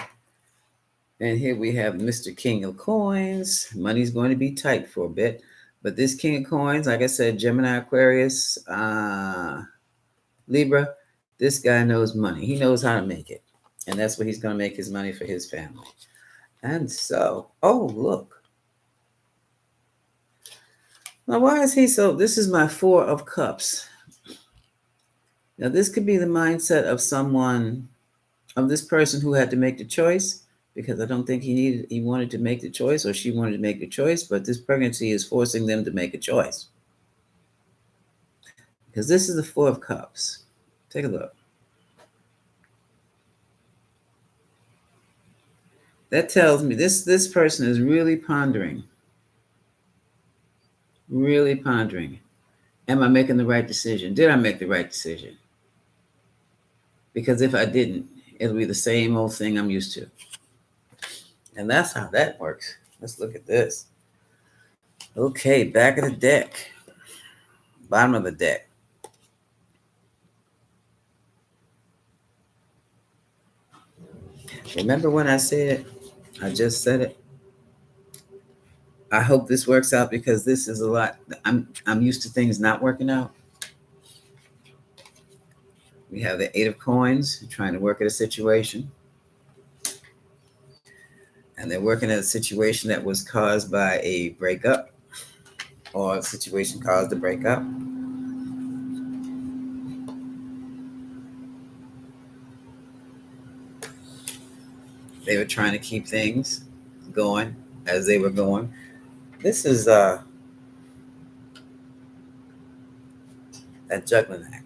And here we have Mr. King of Coins. Money's going to be tight for a bit. But this King of Coins, like I said, Gemini, Aquarius, Libra, This guy knows money. He knows how to make it. And that's what he's going to make his money for his family. And so, oh, look. Now, why is he so? This is my Four of Cups. Now, this could be the mindset of someone, of this person who had to make the choice, because I don't think he wanted to make the choice, or she wanted to make the choice, but this pregnancy is forcing them to make a choice. Because this is the Four of Cups. Take a look. That tells me this person is really pondering. Really pondering. Am I making the right decision? Did I make the right decision? Because if I didn't, it'll be the same old thing I'm used to. And that's how that works. Let's look at this. Okay, back of the deck. Bottom of the deck. Remember when I said, I just said it? I hope this works out, because this is a lot. I'm used to things not working out. We have the Eight of Coins trying to work at a situation. And they're working at a situation that was caused by a breakup, or a situation caused a breakup. They were trying to keep things going as they were going. This is that juggling act.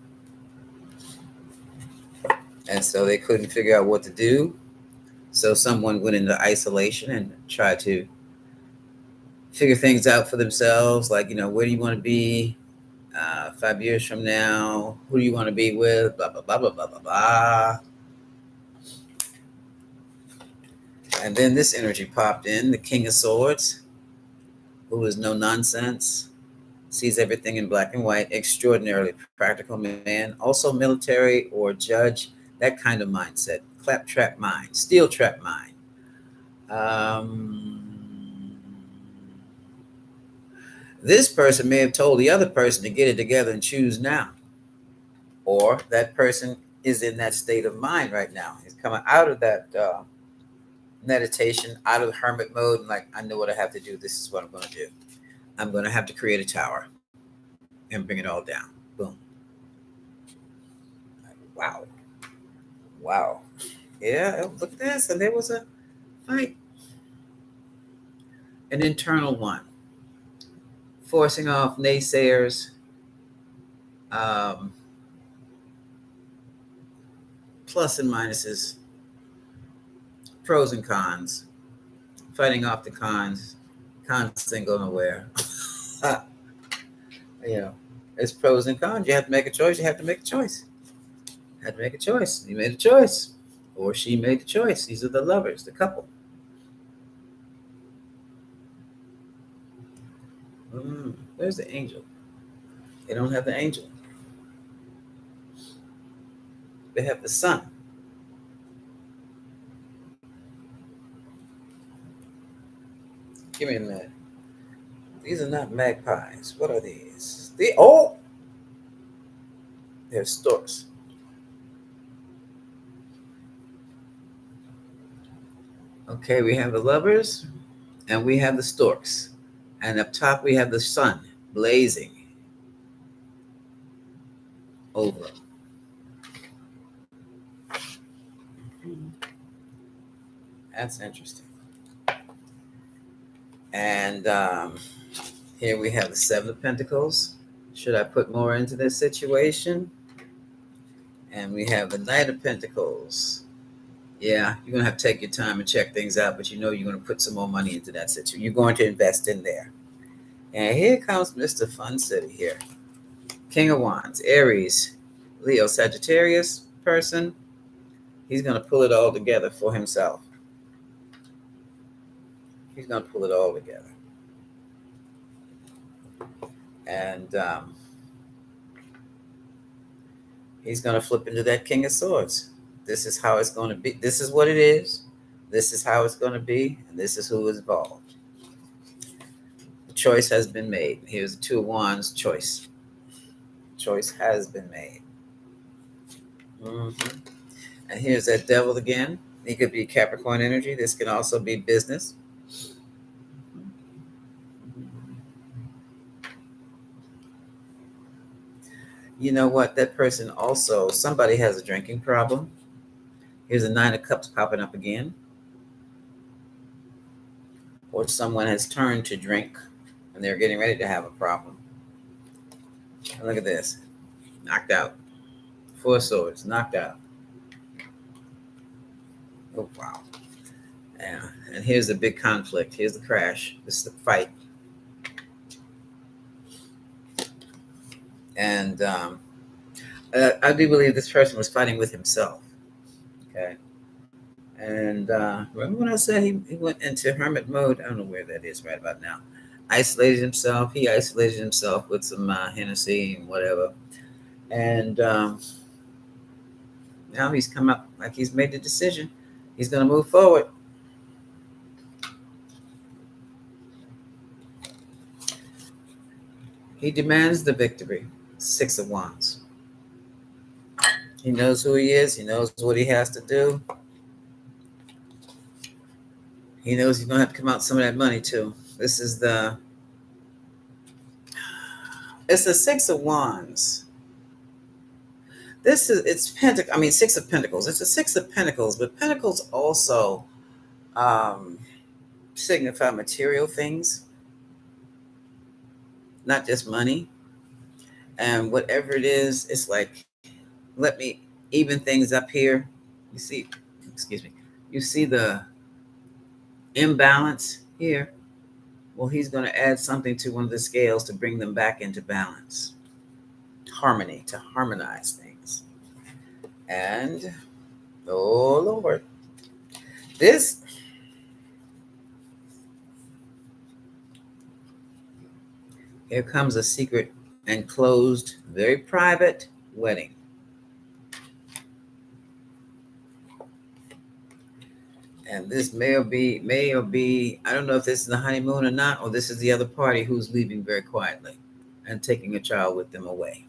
And so they couldn't figure out what to do. So someone went into isolation and tried to figure things out for themselves. Like, where do you want to be 5 years from now? Who do you want to be with? Blah, blah, blah, blah, blah, blah, blah. And then this energy popped in, the King of Swords, who is no nonsense, sees everything in black and white, extraordinarily practical man, also military or judge, that kind of mindset, claptrap mind, steel trap mind. This person may have told the other person to get it together and choose now. Or that person is in that state of mind right now. He's coming out of that meditation, out of hermit mode, and like, I know what I have to do. This is what I'm going to do. I'm going to have to create a tower and bring it all down. Boom. Wow. Wow. Yeah, look at this. And there was a fight. An internal one. Forcing off naysayers. Plus and minuses. Pros and cons. Fighting off the cons. Cons ain't go nowhere. It's pros and cons. You have to make a choice. You have to make a choice. You have to make a choice. You made a choice. Or she made the choice. These are the lovers, the couple. Where's the angel? They don't have the angel. They have the sun. Give me a minute. These are not magpies. What are these? They're storks. Okay, we have the lovers and we have the storks. And up top we have the sun blazing over. That's interesting. And here we have the Seven of Pentacles. Should I put more into this situation? And we have the Knight of Pentacles. Yeah, you're going to have to take your time and check things out, but you're going to put some more money into that situation. You're going to invest in there. And here comes Mr. Fun City here. King of Wands, Aries, Leo, Sagittarius person. He's going to pull it all together for himself. He's going to pull it all together. And he's going to flip into that King of Swords. This is how it's going to be. This is what it is. This is how it's going to be. And this is who is involved. The choice has been made. Here's the Two of Wands choice. Choice has been made. Mhm. And here's that devil again. He could be Capricorn energy. This can also be business. You know what? That person also, somebody has a drinking problem. Here's a nine of cups popping up again. Or someone has turned to drink and they're getting ready to have a problem. And look at this. Knocked out. Four swords, knocked out. Oh, wow. Yeah. And here's the big conflict. Here's the crash. This is the fight. And I do believe this person was fighting with himself. Okay. And remember when I said he went into hermit mode? I don't know where that is right about now. Isolated himself. He isolated himself with some Hennessy and whatever. And now he's come up like he's made the decision. He's going to move forward. He demands the victory. Six of Wands. He knows who he is. He knows what he has to do. He knows he's going to have to come out some of that money too. This is the. It's the Six of Wands. This is it's pentacle. I mean, Six of Pentacles. It's a Six of Pentacles, but Pentacles also um, signify material things, not just money. And whatever it is, it's like, let me even things up here. You see, excuse me. You see the imbalance here. Well, he's going to add something to one of the scales to bring them back into balance, harmony, to harmonize things. And oh Lord, this here comes a secret and closed, very private wedding. And this may or be, I don't know if this is the honeymoon or not, or this is the other party who's leaving very quietly and taking a child with them away.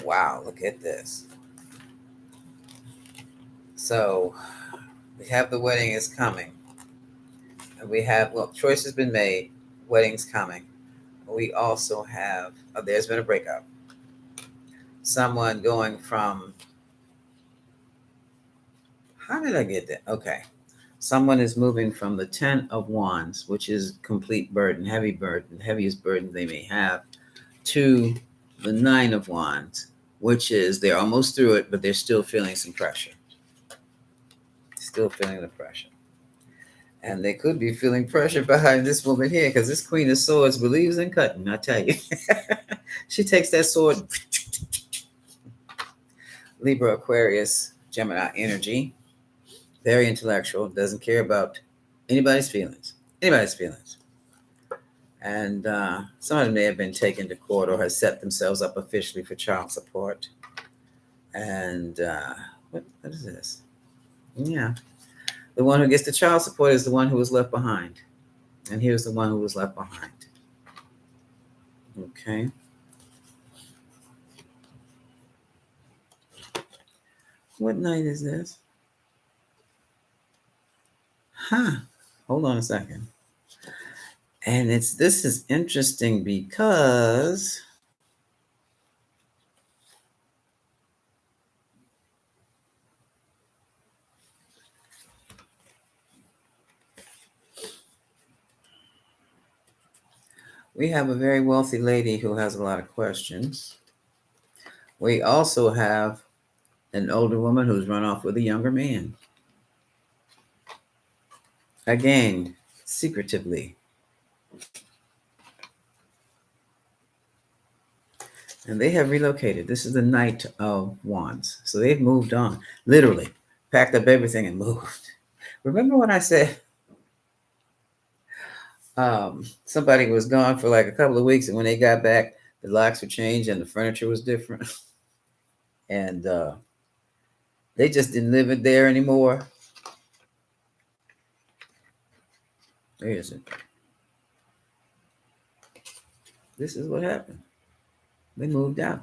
Wow, look at this. So we have the wedding is coming. And we have, well, choice has been made, wedding's coming. We also have, oh, there's been a breakup. Someone going from, how did I get that? Okay. Someone is moving from the 10 of Wands, which is complete burden, heaviest burden they may have, to the 9 of Wands, which is they're almost through it, but they're still feeling some pressure. Still feeling the pressure. And they could be feeling pressure behind this woman here because this Queen of Swords believes in cutting, I tell you. She takes that sword, Libra, Aquarius, Gemini energy, very intellectual, doesn't care about anybody's feelings. Anybody's feelings. And some of them may have been taken to court or has set themselves up officially for child support. And what is this? Yeah. The one who gets the child support is the one who was left behind. And here's the one who was left behind. Okay. What night is this? Huh. Hold on a second. And this is interesting because we have a very wealthy lady who has a lot of questions. We also have an older woman who's run off with a younger man. Again, secretively. And they have relocated. This is the Knight of Wands. So they've moved on. Literally, packed up everything and moved. Remember when I said somebody was gone for like a couple of weeks, and when they got back, the locks were changed and the furniture was different? And they just didn't live it there anymore. Where is it? This is what happened. They moved out.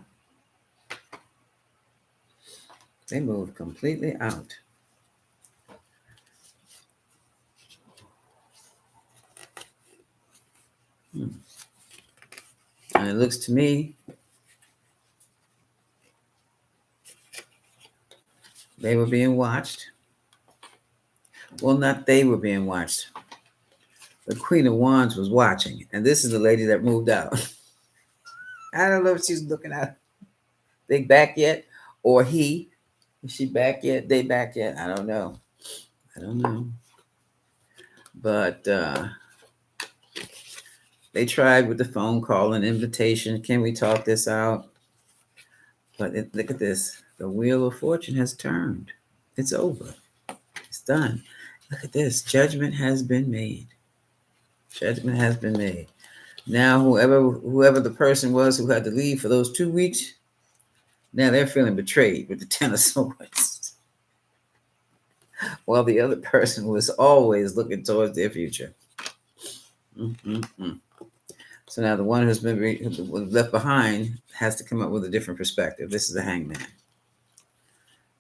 They moved completely out. Hmm. And it looks to me they were being watched. Well, not they were being watched. The Queen of Wands was watching, and this is the lady that moved out. I don't know if she's looking at they back yet, or he. Is she back yet? They back yet? I don't know. I don't know. But they tried with the phone call and invitation. Can we talk this out? But look at this. The wheel of fortune has turned. It's over. It's done. Look at this. Judgment has been made. Judgment has been made. Now, whoever the person was who had to leave for those 2 weeks, now they're feeling betrayed with the Ten of Swords, while the other person was always looking towards their future. Mm-mm-mm. So now the one who's been left behind has to come up with a different perspective. This is the Hangman,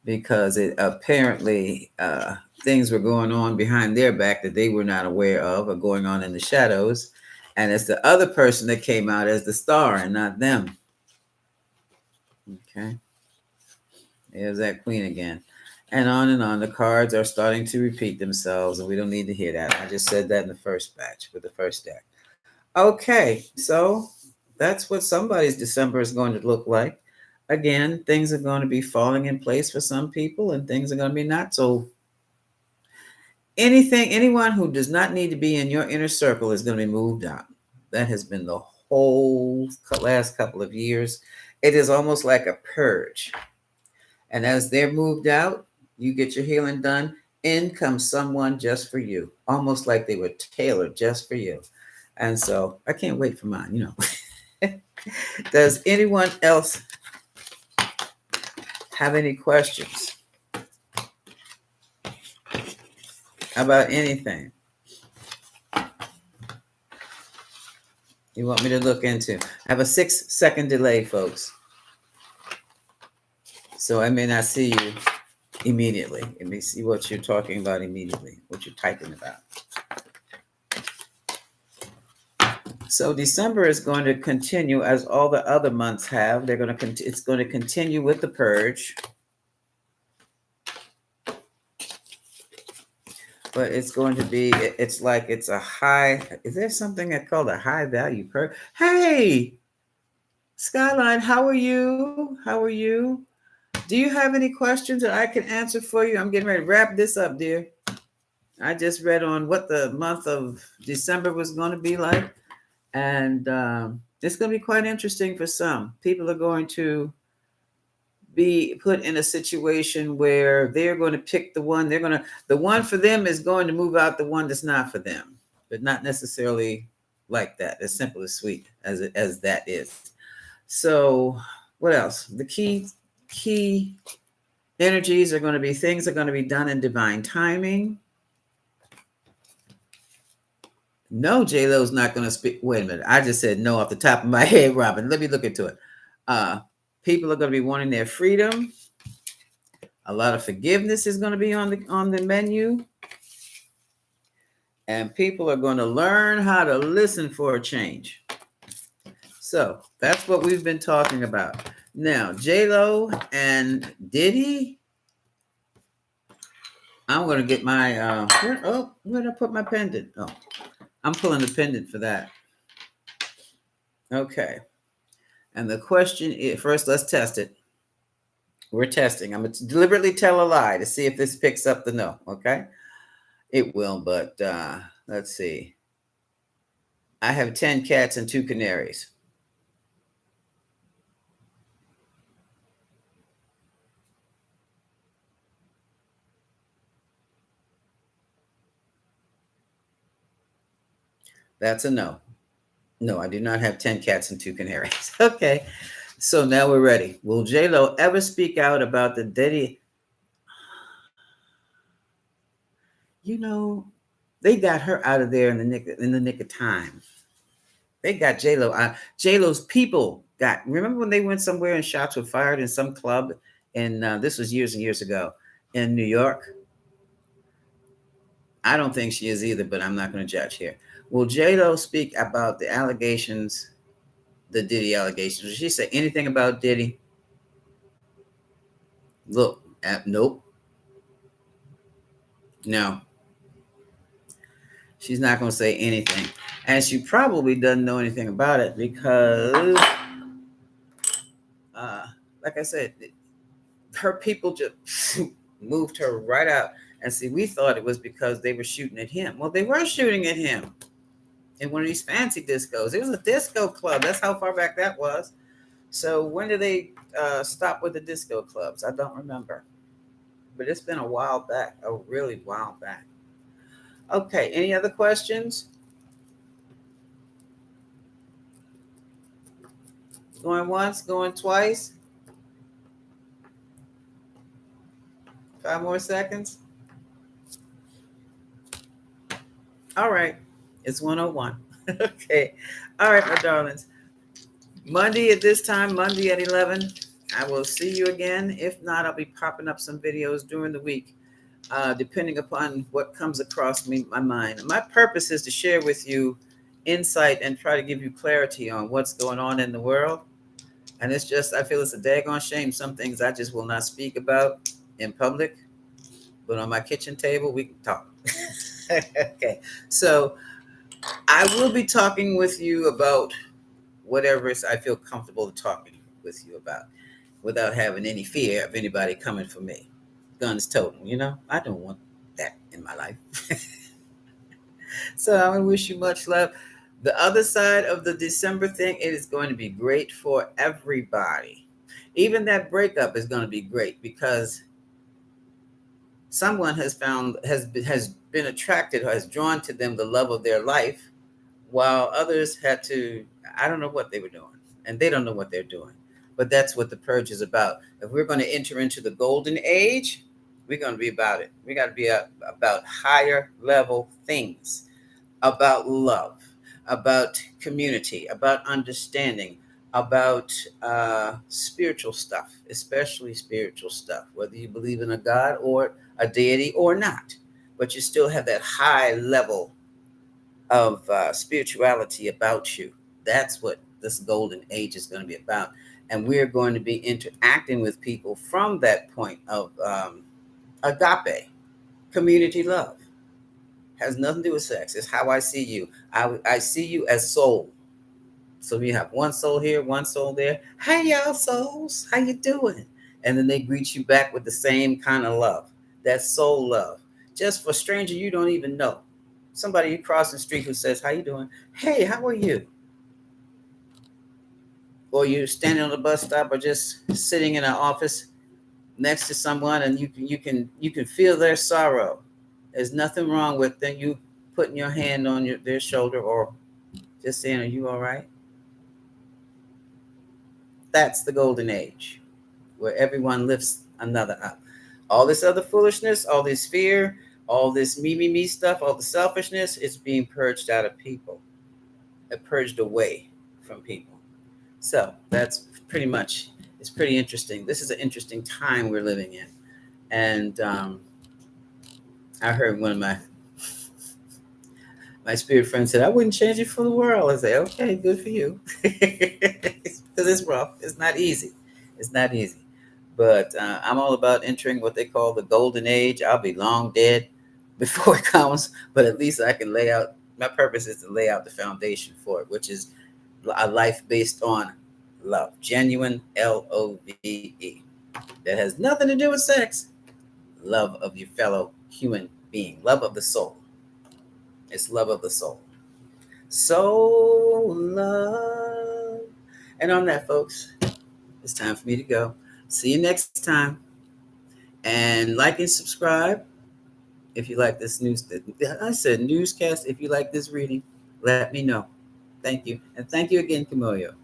because it apparently things were going on behind their back that they were not aware of, or going on in the shadows, and it's the other person that came out as the star and not them. Okay, there's that Queen again, and on and on. The cards are starting to repeat themselves, and we don't need to hear that. I just said that in the first batch with the first deck. Okay, so that's what somebody's December is going to look like. Again, things are going to be falling in place for some people, and things are going to be not so. Anyone who does not need to be in your inner circle is going to be moved out. That has been the whole last couple of years. It is almost like a purge. And as they're moved out, you get your healing done. In comes someone just for you, almost like they were tailored just for you. And so I can't wait for mine. Does anyone else have any questions about anything you want me to look into? I have a 6-second delay, folks. So I may not see you immediately. Let me see what you're talking about immediately, what you're typing about. So December is going to continue as all the other months have. It's going to continue with the purge. But it's going to be, it's like it's a high, is there something I call a high value purge? Hey, Skyline, how are you? How are you? Do you have any questions that I can answer for you? I'm getting ready to wrap this up, dear. I just read on what the month of December was going to be like. And it's going to be quite interesting for some. People are going to be put in a situation where they're going to pick the one for them is going to move out the one that's not for them, but not necessarily like that. As simple as sweet as that is. So what else? The key energies are going to be things are going to be done in divine timing. No, J-Lo's not going to speak. Wait a minute. I just said no off the top of my head, Robin. Let me look into it. People are going to be wanting their freedom. A lot of forgiveness is going to be on the menu. And people are going to learn how to listen for a change. So that's what we've been talking about. Now, J-Lo and Diddy. I'm going to get my, where did I put my pendant? Oh, I'm pulling the pendant for that. Okay. And the question is, first, let's test it. We're testing. I'm going to deliberately tell a lie to see if this picks up the no. Okay. It will, but let's see. I have 10 cats and 2 canaries. That's a no. No, I do not have 10 cats and 2 canaries. Okay. So now we're ready. Will J-Lo ever speak out about the Diddy? They got her out of there in the nick of time. They got J-Lo out. J-Lo's people God, remember when they went somewhere and shots were fired in some club? And this was years and years ago in New York. I don't think she is either, but I'm not going to judge here. Will J-Lo speak about the allegations, the Diddy allegations? Will she say anything about Diddy? Look, nope, no, she's not going to say anything. And she probably doesn't know anything about it because, uh, like I said, her people just moved her right out. And see, we thought it was because they were shooting at him. Well, they were shooting at him in one of these fancy discos. It was a disco club. That's how far back that was. So when did they stop with the disco clubs? I don't remember. But it's been a while back, a really while back. Okay, any other questions? Going once, going twice. 5 more seconds. All right, it's 101. Okay. All right, my darlings. Monday at this time, Monday at 11. I will see you again. If not, I'll be popping up some videos during the week, depending upon what comes across my mind. My purpose is to share with you insight and try to give you clarity on what's going on in the world. And it's just, I feel it's a daggone shame. Some things I just will not speak about in public, but on my kitchen table, we can talk. Okay. So I will be talking with you about whatever I feel comfortable talking with you about without having any fear of anybody coming for me. Guns toting, I don't want that in my life. So I wish you much love. The other side of the December thing, it is going to be great for everybody. Even that breakup is going to be great because someone has been attracted or has drawn to them the love of their life, while others had to, I don't know what they were doing, and they don't know what they're doing. But that's what the purge is about. If we're going to enter into the golden age, we're going to be about it. We got to be about higher level things, about love, about community, about understanding, about spiritual stuff, especially spiritual stuff, whether you believe in a God or a deity or not. But you still have that high level of spirituality about you. That's what this golden age is going to be about. And we're going to be interacting with people from that point of agape, community love. Has nothing to do with sex. It's how I see you. I see you as soul. So we have one soul here, one soul there. Hey, y'all souls, how you doing? And then they greet you back with the same kind of love. That soul love. Just for a stranger you don't even know. Somebody you cross the street who says, how you doing? Hey, how are you? Or you're standing on a bus stop or just sitting in an office next to someone and you can feel their sorrow. There's nothing wrong with them you putting your hand on their shoulder or just saying, are you all right? That's the golden age where everyone lifts another up. All this other foolishness, all this fear, all this me stuff, all the selfishness is being purged out of people, purged away from people. So that's pretty much, it's pretty interesting. This is an interesting time we're living in. And I heard one of my spirit friend said, I wouldn't change it for the world. I say, okay, good for you. Because it's rough. It's not easy. It's not easy. But I'm all about entering what they call the golden age. I'll be long dead before it comes, but at least I can lay out, my purpose is to lay out the foundation for it, which is a life based on love. Genuine LOVE. That has nothing to do with sex. Love of your fellow human being. Love of the soul. It's love of the soul. Soul love. And on that, folks, it's time for me to go. See you next time. And like and subscribe if you like this news. I said newscast. If you like this reading, let me know. Thank you. And thank you again, Camellia.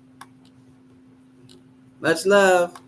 Much love.